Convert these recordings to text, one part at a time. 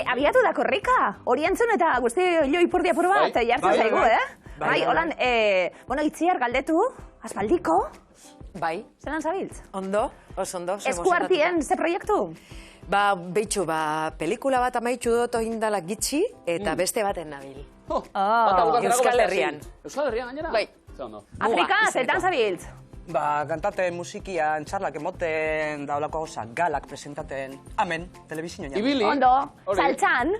Abiatu da korrika, hori entzun eta guzti jo ipurdi apur bat, jartzen zaigu, Bai, holan, Itziar galdetu, aspaldiko. Bai. Zelan zabiltz? Ondo, oso ondo. Eskuartien, ze proiektu? Behitxu, pelikula bat amaitxu dut oindala gitxi, eta beste baten nabil. Euskal Herrian. Euskal Herrian gainera? Bai. Afrika, zeltan zabiltz? Kantaten, musikian, txarlak emoten, daulako gauza, galak presentaten, amen, telebizioan. Ibili? Ondo, saltxan.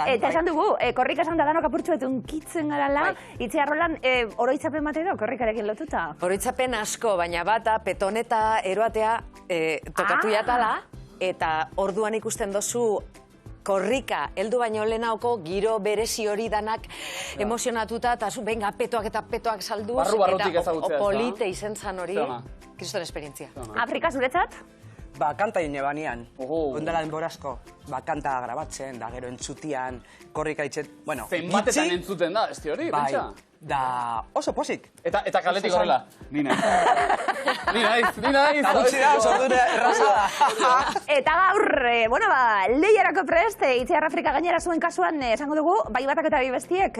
Eta esan dugu, korrika esan da danok apurtxu betun kitzen garala, Itziar rolan, oroitzapen bat edo korrikarekin lotuta? Oroitzapen asko, baina bata, petoneta, eroatea tokatu jatala, eta orduan ikusten dozu korrika, heldu baino lehenaoko giro berezi hori danak emozionatuta, eta zu, venga, petoak eta petoak salduz, eta polite izen zan hori, kriston esperientzia. Afrika zuretzat? Kanta ine banean, ondala denborazko, kanta grabatzen, da gero entzutian, korrika itzet, bueno, zenbatetan entzuten da, ez hori, bentsa? Da oso posik. Eta kaletik horrela, ni naiz. Gutxi da, oso dure errazada. Eta gaur, lehiarako prest, Itziar Afrika gainera zuen kasuan, esango dugu, bai batak eta bai bestiek,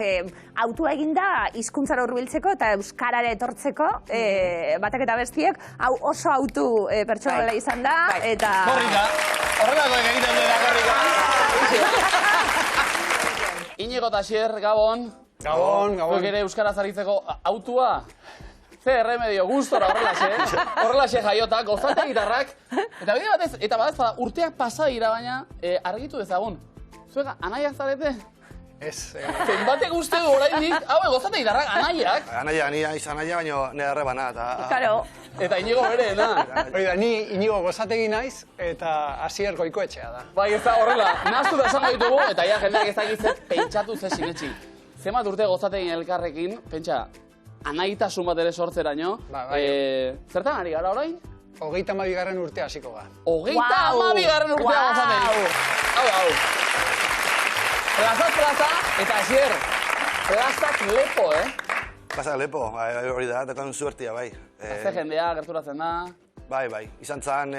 autua eginda hizkuntzara hurbiltzeko eta euskarare etortzeko, batak eta bestiek, hau oso autu pertsonala izan da, eta... Korrika, horrelako egiten dira korrika. Iñigo eta Xier, Gabon. Gabon. Zuek ere euskaraz aritzeko autua. Ze erremedio, gustora horrelaxe jaiota, gozate gitarrak. Eta bide batez, eta badez, urteak pasa dira baina, argitu dezagun. Zuek, anaiak zarete? Ez. Zenbatek uste du oraindik, gozate gitarrak, anaiak? Anaia baino nire arrebana. Claro. Eta Iñigo bere, na? Hori da, ni Iñigo gozategi naiz, eta Asier Goikoetxea da. Bai, ez da horrela, nahaztu da esango ditugu, eta ja jendeak ez dakitzet pentsatu ze sinetxi. Zemat urte gozategin elkarrekin, pentsa, anaitasun bat ere sortzeraino. Zertan ari gara orain? 32. urtea hasiko ga. 32. urtea gozategin. Hau. Plaza, eta Asier, plazak lepo, Plazak lepo, hori da, dekan suertia, bai. Azte jendea, gerturatzen da. Bai. Izan zan,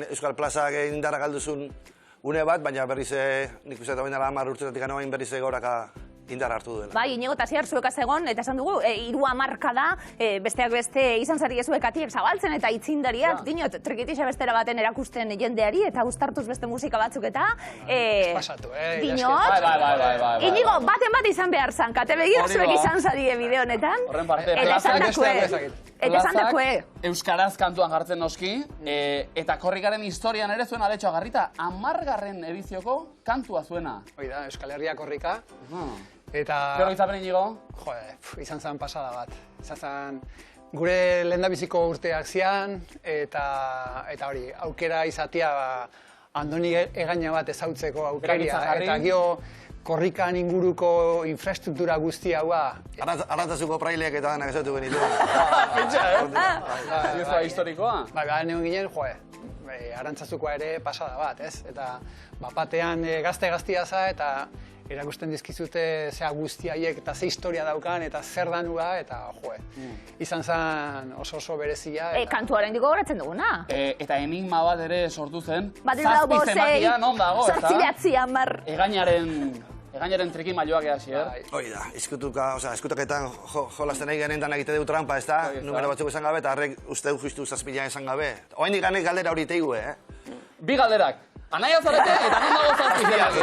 Euskal Plazak indarra galduzun une bat, baina berriz, nik uste eta baina 10 urteetik anoain berriz goraka indar hartu duela. Bai, Iñigo eta Asier zuekaz egon, eta esan dugu, 3 marka da, besteak beste izan zari ezuek atiek zabaltzen eta itzindariak, dinot, trikitixa bestera baten erakusten jendeari, eta gustartuz beste musika batzuk eta... Pasatu, dinot? Bai. Iñigo, baten bat izan behar zan, kate begira zuek izan zari bideo honetan. Horren parte, eta esan dakue. Euskaraz kantuan jartzen noski, eta korrikaren historian ere zuen aletxoa garrita, 10. edizioko kantua zuena. Hoi da, Euskal Herria korrika. Eta... Zer izapen Iñigo? Izan zen pasada bat. Izan zen gure lehendabiziko urteak zian, eta hori, aukera izatea Andoni Egaña bat ezautzeko aukeria. Eta gio korrikan inguruko infrastruktura guzti haua. Arantzazuko praileak eta danak ezautu benitu. Pentsa, historikoa? Bai, neon ginen, Arantzazukoa ere pasada bat, ez? Eta batean gazte-gaztia za, eta erakusten dizkizute zea guztiaiek eta ze historia daukan eta zer danua, eta izan zen oso berezia. Kantuaren diko goratzen duguna. Eta enigma bat ere sortu zen. Zazpi zemakia non dago, eta? Zortzilatzi hamar. Egainaren triki mailoak Asier. Hoi da, eskutoketan jolazten egin garen danak ite du trampa, ez da? Numero batzuk esan gabe, eta harrek uste du justu 7.000 esan gabe. Oaindik ganek galdera hori teigu, Bi galderak. Anaia zarete eta non dago zazpizienak.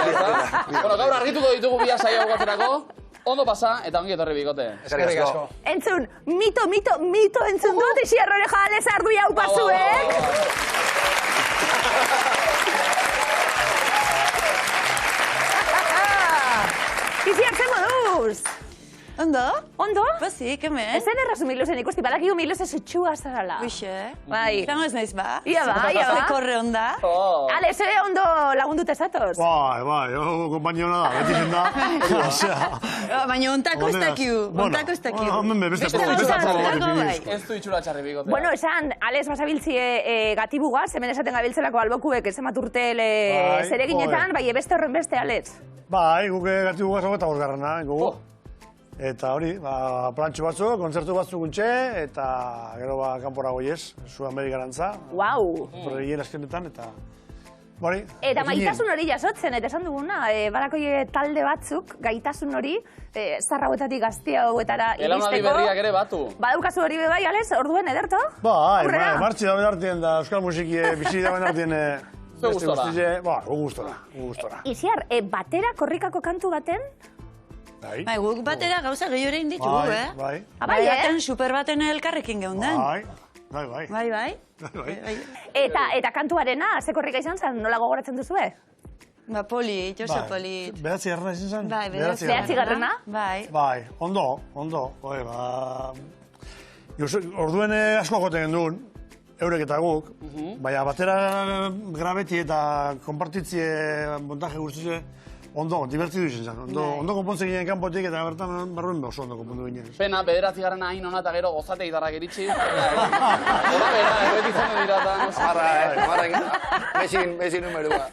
Gaur argituko ditugu bi saio bukatzerako. Ondo pasa eta ongi etorri bikote. Eskerrik asko. Entzun, mito entzun dut, Itziar Oreja alez ardu jau pasuek. Itziar, zer moduz? Ondo? Ondo? Pozik, hemen. Ezen errazu Milusen ikusti, badakigu Miluse zutxua zarala. Uixe. Bai. Zango ez naiz ba? Ia ba. Korre onda. Ale, ze ondo lagundute zatoz? Bai, kompainia hona da, beti zen da. Baina ontako ez dakiu. Ontako ez dakiu. Beste ez du itxura txarri bikotea. Bueno, esan, Ales basabiltzie gatibugaz, hemen esaten gabiltzelako albokuek ezamat urtel zereginetan, bai, beste horren beste, Ales. Bai, guke gatibugaz hau eta borgarrana, gugu. Eta hori, plantxo batzuk, kontzertu batzuk untxe, eta gero kanpora goiez, Sud Amerikarantza. Wow! Horregien azkenetan, eta Hori. Eta ekinen. maitasun hori jasotzen, eta esan duguna, badako talde batzuk, gaitasun hori, zarrauetatik gaztiagoetara Belaunaldi iristeko. berriak ere batu. Badaukazu hori bai, Alex, orduen ederto? Bai, Aurrera. martxi da bedartien da Euskal Musikie bizi da bedartien Ze gustora. Ba, gustora. Iziar, batera korrikako kantu baten? Bai, Bai, guk batera gauza gehiore inditugu, bai, eh? bai, Bai, Baten, super baten elkarrekin geunden. bai, bai, bai, Bai, bai. bai. Eta kantuarena, ze korrika izan zen, nola gogoratzen duzue? Ba, polit, oso polit. Behatzi garrana izan zen? Bai, Behatzigarrena? Bai. Bai, ondo. Oe, orduen asko joten genduen, eurek eta guk, baina batera grabeti eta konpartitzie montaje guztize, ondo, divertidu izan zen. Ondo konpontze ginen kanpotik eta bertan barruen oso ondo konpondu ginen. Pena, 9. hain ona eta gero gozate gitarrak iritsi. Hora bera, beti izan dira eta... Marra, bezin numerua.